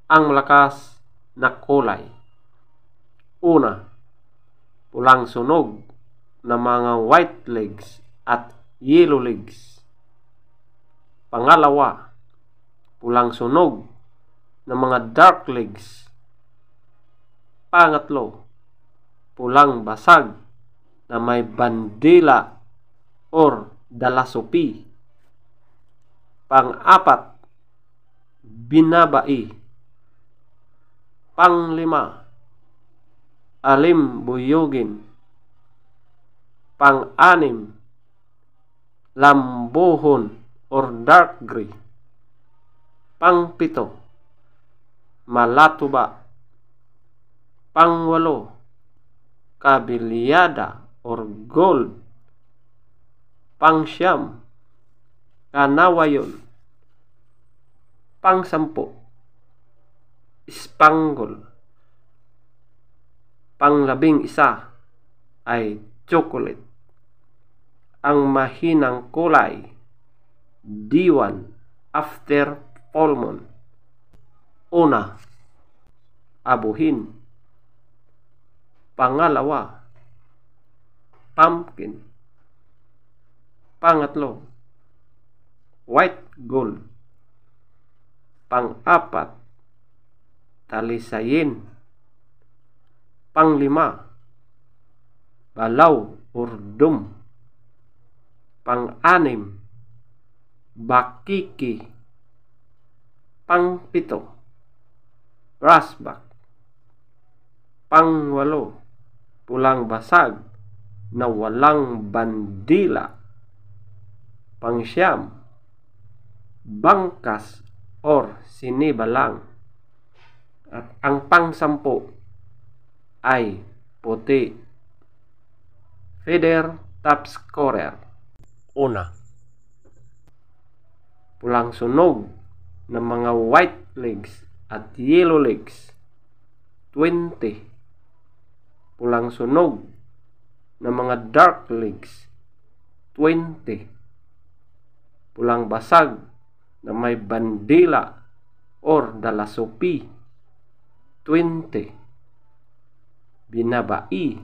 ang malakas na kulay. Una, pulang sunog na mga white legs at yellow legs. Pangalawa, pulang sunog na mga dark legs. Pangatlo, pulang basag na may bandila or dalasupi. Pang-apat, binabai. Panglima, alimbuyugin. Pang-anim, lambuhon or dark gray. Pang-pito, malatuba. Pang-walo, kabilyada or gold. Pang-siyam, kanawayon. Pang-sampu, spangle. Pang-labing-isa ay chocolate. Ang mahinang kulay, diwan after full moon. Una, abuhin. Pangalawa, pumpkin. Pangatlo, white gold. Pang-apat, talisayin. Panglima, balaw or dum. Pang-anim, bakiki. Pang-pito, grassback. Pang-walo, pulang basag na walang bandila. Pang-siyam, bangkas or sinibalang. At ang pang-sampu ay puti, feather top scorer. Una, pulang sunog ng mga white legs at yellow legs, 20. Pulang sunog ng mga dark legs, 20. Pulang basag na may bandila or dalasupi, 20. Binabai,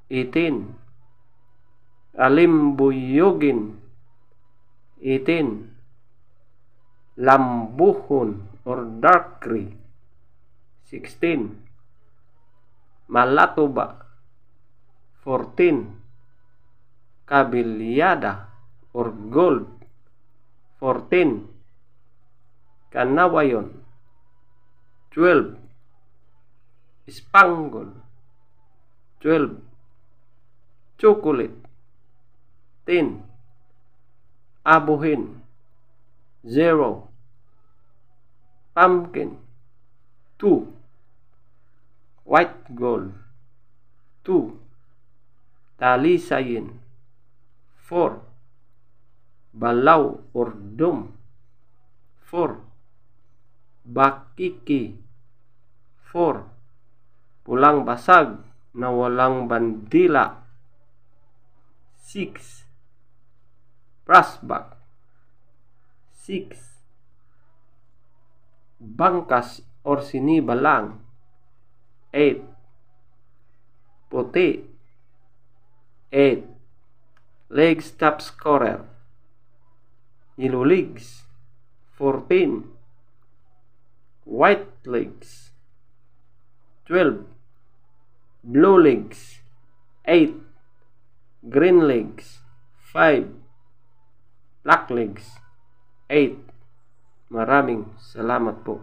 18. Alimbuyugin, 18. Lambuhon or dark gray, 16. Malatuba, 14. Kabilyada or gold, 14. Kanawayon, 12. Spangle, 12. Chocolate, 10. Abuhin, 0. Pumpkin, 2. White gold, 2. Talisayin, 4. Balaw or dum, 4. Bakiki, 4. Pulang basag na walang bandila, 6. Brassback, 6. Bangkas or sinibalang, 8. Puti, 8. Legs top scorer, yellow legs, 14. White legs, 12. Blue legs, 8. Green legs, 5. Black legs, 8. Maraming salamat po.